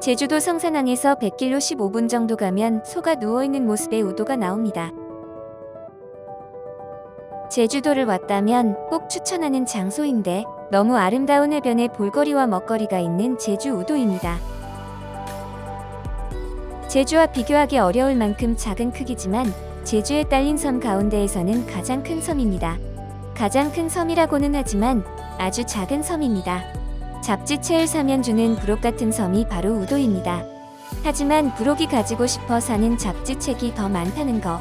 제주도 성산항에서 100km 15분 정도 가면 소가 누워있는 모습의 우도가 나옵니다. 제주도를 왔다면 꼭 추천하는 장소인데 너무 아름다운 해변에 볼거리와 먹거리가 있는 제주 우도입니다. 제주와 비교하기 어려울 만큼 작은 크기지만 제주에 딸린 섬 가운데에서는 가장 큰 섬입니다. 가장 큰 섬이라고는 하지만 아주 작은 섬입니다. 잡지체를 사면 주는 부록 같은 섬이 바로 우도입니다. 하지만 부록이 가지고 싶어 사는 잡지책이 더 많다는 거.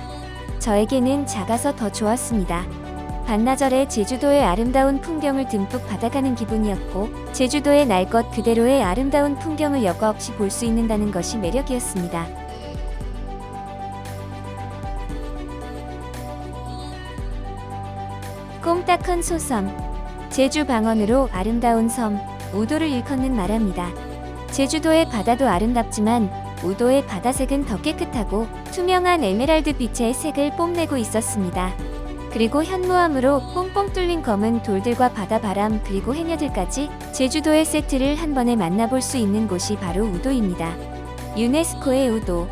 저에게는 작아서 더 좋았습니다. 반나절에 제주도의 아름다운 풍경을 듬뿍 받아가는 기분이었고 제주도의 날 것 그대로의 아름다운 풍경을 여과 없이 볼 수 있는다는 것이 매력이었습니다. 꼼딱한 소섬. 제주 방언으로 아름다운 섬, 우도를 일컫는 말합니다. 제주도의 바다도 아름답지만 우도의 바다색은 더 깨끗하고 투명한 에메랄드 빛의 색을 뽐내고 있었습니다. 그리고 현무암으로 뽕뽕 뚫린 검은 돌들과 바다바람 그리고 해녀들까지 제주도의 세트를 한 번에 만나볼 수 있는 곳이 바로 우도입니다. 유네스코의 우도.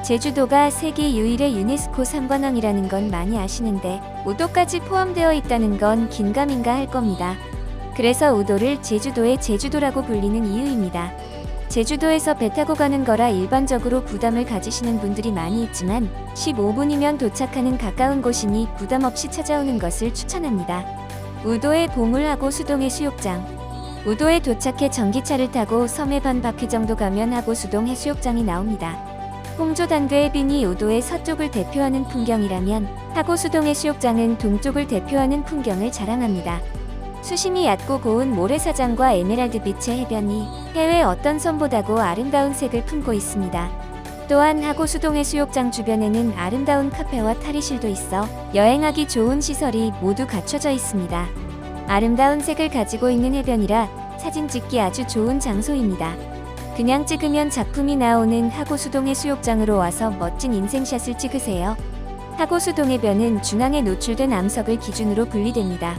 제주도가 세계 유일의 유네스코 3관왕이라는 건 많이 아시는데 우도까지 포함되어 있다는 건 긴가민가 할 겁니다. 그래서 우도를 제주도의 제주도라고 불리는 이유입니다. 제주도에서 배 타고 가는 거라 일반적으로 부담을 가지시는 분들이 많이 있지만 15분이면 도착하는 가까운 곳이니 부담 없이 찾아오는 것을 추천합니다. 우도의 보물하고 수동의 수욕장. 우도에 도착해 전기차를 타고 섬의 반 바퀴 정도 가면 하고수동 해수욕장이 나옵니다. 홍조단교의 빈이 우도의 서쪽을 대표하는 풍경이라면 하고수동 해수욕장은 동쪽을 대표하는 풍경을 자랑합니다. 수심이 얕고 고운 모래사장과 에메랄드 빛의 해변이 해외 어떤 섬보다도 아름다운 색을 품고 있습니다. 또한 하고수동 해수욕장 주변에는 아름다운 카페와 탈의실도 있어 여행하기 좋은 시설이 모두 갖춰져 있습니다. 아름다운 색을 가지고 있는 해변이라 사진 찍기 아주 좋은 장소입니다. 그냥 찍으면 작품이 나오는 하고수동 해수욕장으로 와서 멋진 인생샷을 찍으세요. 하고수동 해변은 중앙에 노출된 암석을 기준으로 분리됩니다.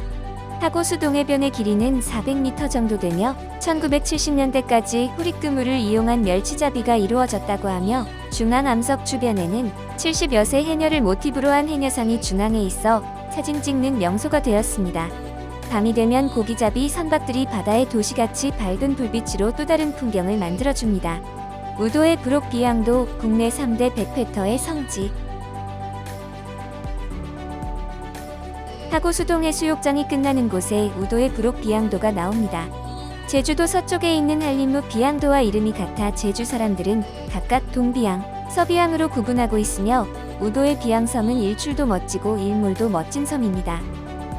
하고수동 해변의 길이는 400m 정도 되며 1970년대까지 후리끄물을 이용한 멸치잡이가 이루어졌다고 하며 중앙 암석 주변에는 70여 세 해녀를 모티브로 한 해녀상이 중앙에 있어 사진 찍는 명소가 되었습니다. 밤이 되면 고기잡이 선박들이 바다의 도시같이 밝은 불빛으로 또 다른 풍경을 만들어줍니다. 우도의 부록 비양도 국내 3대 백패터의 성지. 하고수동 해수욕장이 끝나는 곳에 우도의 부록 비양도가 나옵니다. 제주도 서쪽에 있는 한림무 비양도와 이름이 같아 제주 사람들은 각각 동비양, 서비양으로 구분하고 있으며 우도의 비양섬은 일출도 멋지고 일몰도 멋진 섬입니다.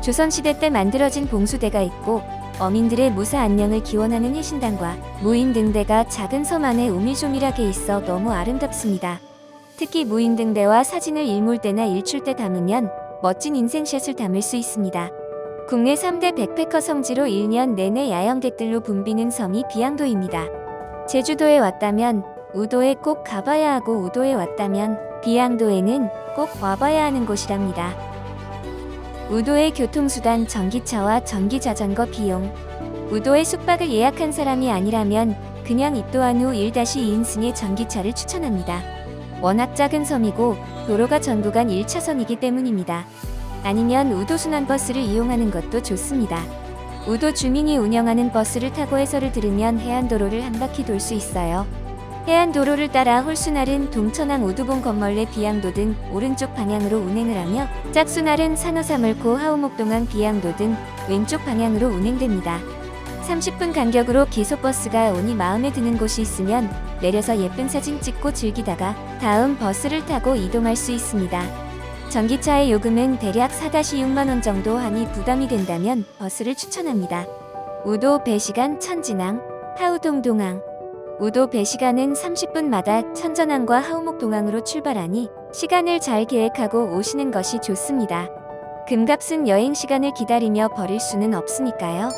조선시대 때 만들어진 봉수대가 있고 어민들의 무사 안녕을 기원하는 해신당과 무인등대가 작은 섬 안에 오밀조밀하게 있어 너무 아름답습니다. 특히 무인등대와 사진을 일몰 때나 일출 때 담으면 멋진 인생샷을 담을 수 있습니다. 국내 3대 백패커 성지로 1년 내내 야영객들로 붐비는 섬이 비양도입니다. 제주도에 왔다면 우도에 꼭 가봐야 하고 우도에 왔다면 비양도에는 꼭 와봐야 하는 곳이랍니다. 우도의 교통수단 전기차와 전기자전거 비용. 우도에 숙박을 예약한 사람이 아니라면 그냥 입도한 후 1-2인승의 전기차를 추천합니다. 워낙 작은 섬이고 도로가 전구간 1차선이기 때문입니다. 아니면 우도 순환버스를 이용하는 것도 좋습니다. 우도 주민이 운영하는 버스를 타고 해설을 들으면 해안도로를 한 바퀴 돌 수 있어요. 해안도로를 따라 홀순할은 동천항 우두봉 건멀레 비양도 등 오른쪽 방향으로 운행을 하며 짝순할은 산호사물코 하우목동항 비양도 등 왼쪽 방향으로 운행됩니다. 30분 간격으로 계속버스가 오니 마음에 드는 곳이 있으면 내려서 예쁜 사진 찍고 즐기다가 다음 버스를 타고 이동할 수 있습니다. 전기차의 요금은 대략 4-6만원 정도 하니 부담이 된다면 버스를 추천합니다. 우도 배시간 천진항, 하우동동항. 우도 배시간은 30분마다 천전항과 하우목동항으로 출발하니 시간을 잘 계획하고 오시는 것이 좋습니다. 금값은 여행 시간을 기다리며 버릴 수는 없으니까요.